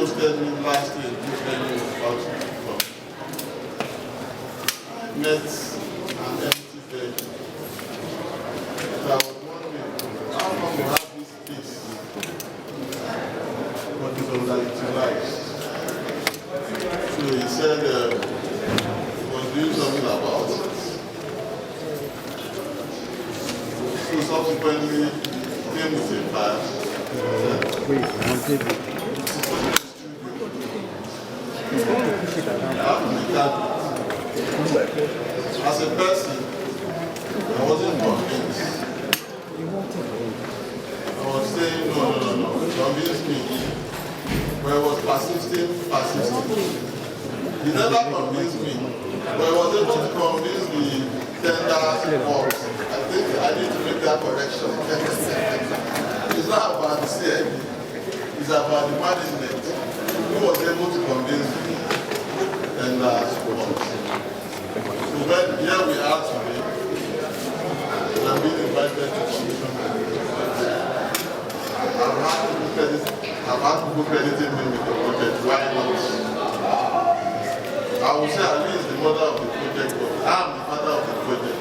hosted me last year in this venue about I met an empty bed. So I was wondering, how long will have this space? But it was utilized. So he said he was doing something about it. So subsequently, came with a file. As a person, I wasn't convinced. I was saying, no, convince me. But I was persisting. He never convinced me, but I was able to convince the tender box. I think I need to make that correction. It's not about the CID, it's about the management who was able to convince me and box. So when here we are today, I'm being invited to commission. I've had people crediting me with the project. Why not? I will say Ali is the mother of the project, but I'm the father of the project.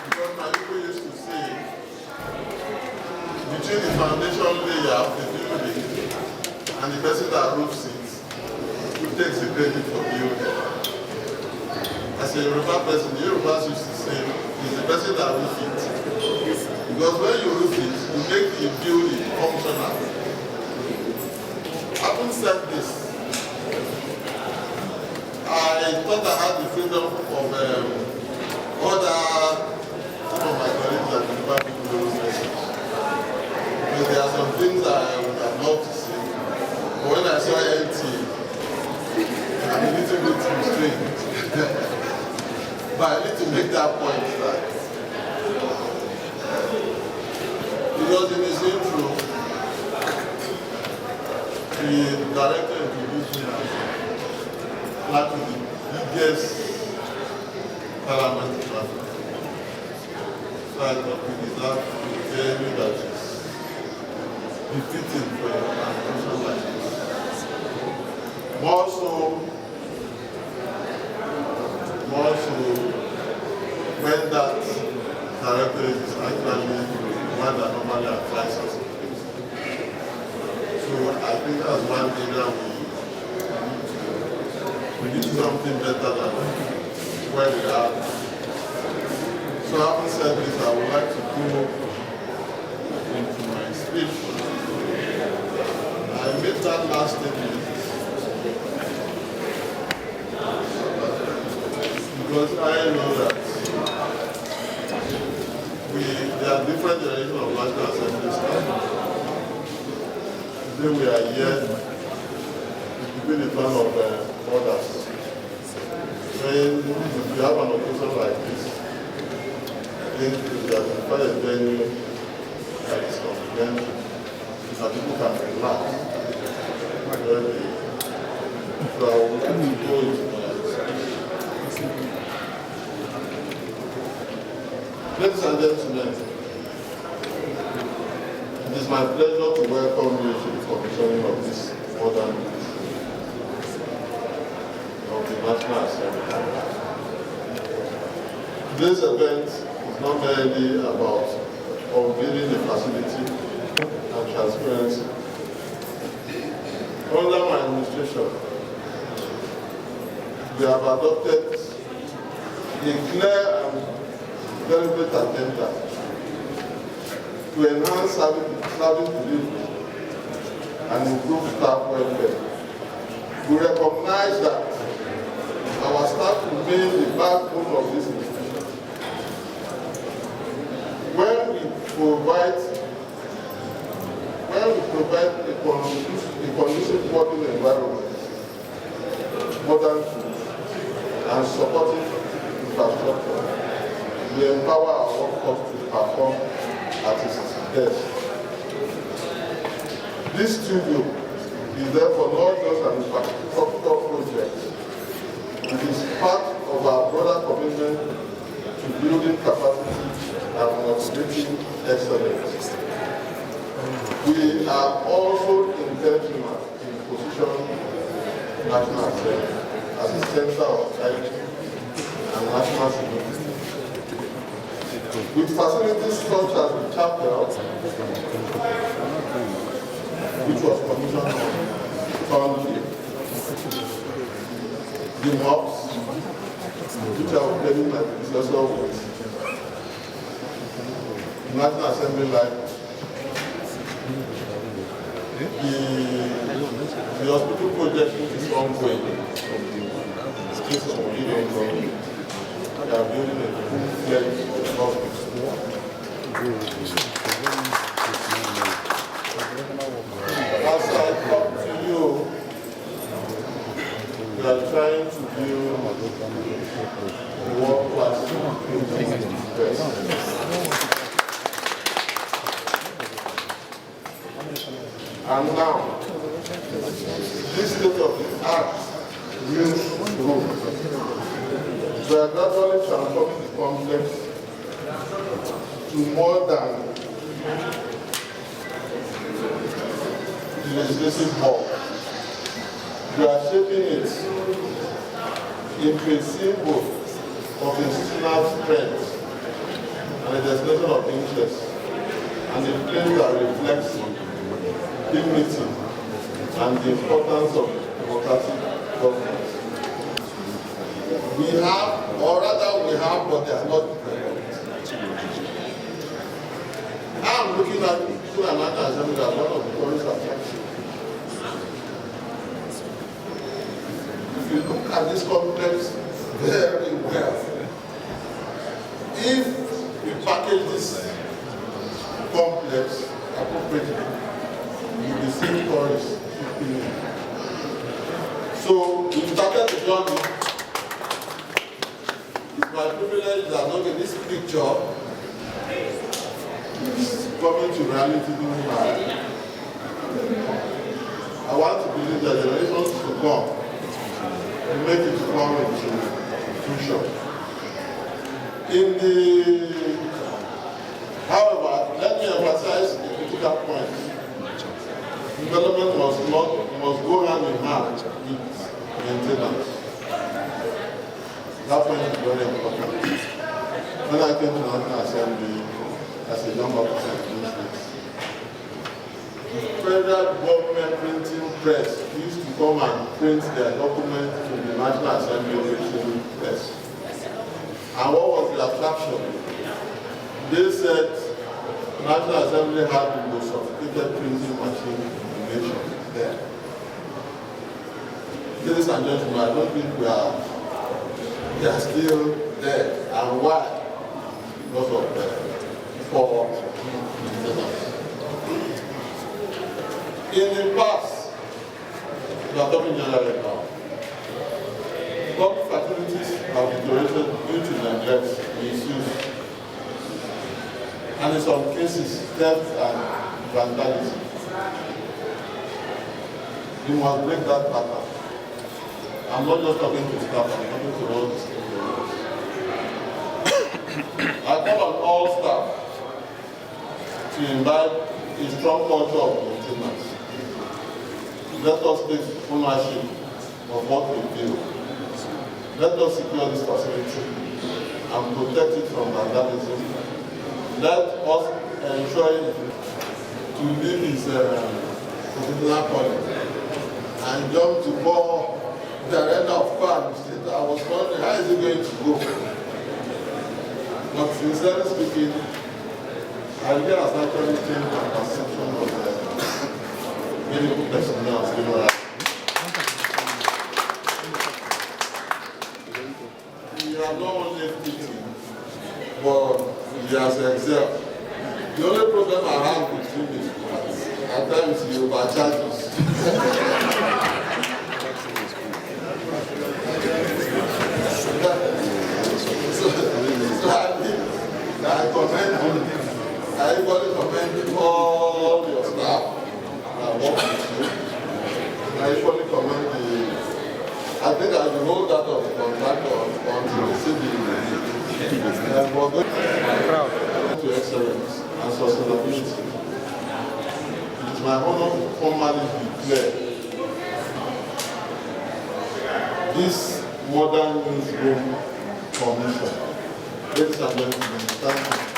Because my people used to say, between the foundation layer of the building and the person that roofs it, who takes the credit for building? As a Yoruba person, the Yorubas used to say, it's the person that roofs it. Because when you roof it, you make the building functional. Having said this, I thought I had the freedom of other some of my colleagues that deliver people those messages. Because there are some things I would have loved to say. But when I saw NT, I'm a little bit restrained. But I need to make that point that because in his intro, the director introduced me as likely the biggest parliament platform. So I thought we deserve a venue that is befitting for a organization like this. More so when that director is actually one that normally applies us. So I think that's one area we need something better than where we are. So having said this, I would like to go into my speech. I made that last statement because I know that there are different generations of National Assembly staff. Today we are here to be the turn of others. When if you have an occasion like this, I think you have to find a venue that is confidential, so that people can relax. So I would like to go into my speech. Ladies and gentlemen, it is my pleasure to welcome you to the commissioning of this modern of the National Assembly. Today's event is not merely about unveiling the facility and transparency. Under my administration, we have adopted a clear and deliberate agenda to enhance service delivery and improve staff welfare. We recognize that our staff remain the backbone of this institution. When we provide a conducive working environment, modern tools, and supportive infrastructure, we empower our workforce to perform at its best. This studio is therefore not just an infrastructure project. It is part of our broader commitment to building capacity and motivating excellence. We are also intentional in positioning National Assembly as a center of charity and national security. With facilities such as the chapel, which was commissioned on Sunday, the mosques, which I was telling my predecessor with, the National Assembly Library, the hospital project is ongoing. This is what we don't know. They are building a full-fledged hospital. As I talk to you, we are trying to build a world-class university. And now, this state of the art Newsroom, we are gradually transforming the complex to more than the legislative hall. We are shaping it into a symbol of institutional strength and a destination of interest, and a place that reflects dignity and the importance of democratic governance. We have, or rather we have, but they are not developed. I'm looking at the National Assembly as one of the tourist attractions. If you look at this complex very well, if we package this complex appropriately, the same tourists. So we started the journey. It's my privilege that okay, this picture is coming to reality now. I want to believe that the generations to come will make it to come into fruition. However, let me emphasize the critical point. Development must go hand in hand with maintenance. That point is very important. When I came to the National Assembly as a young officer, the federal government printing press used to come and print their documents to the National Assembly printing press. And what was the attraction? They said the National Assembly had the most sophisticated printing machine there. Ladies and gentlemen, I don't think we are still there. And why? Because of the poor maintenance. In the past, we are talking generally now, public facilities have deteriorated due to neglect, misuse, and in some cases, theft and vandalism. We must break that pattern. I'm not just talking to staff, I'm talking to all the stakeholders. I call on all staff to imbibe a strong culture of maintenance. Let us take ownership of what we do. Let us secure this facility and protect it from vandalism. Let us ensure to live his particular policy and jump to more the arena of farms. I was wondering, how is it going to go? But sincerely speaking, I really has actually changed my perception of medical personnel. We are not only teaching, but we has excelled. The only problem I have with him is at times he overcharges. I commend you. I equally commend all your staff that work with you. I equally commend I think I will hold that of the contractor until we see the we're going to excellence and sustainability. It is my I want to formally declare this modern newsroom commission. Ladies and gentlemen, thank you.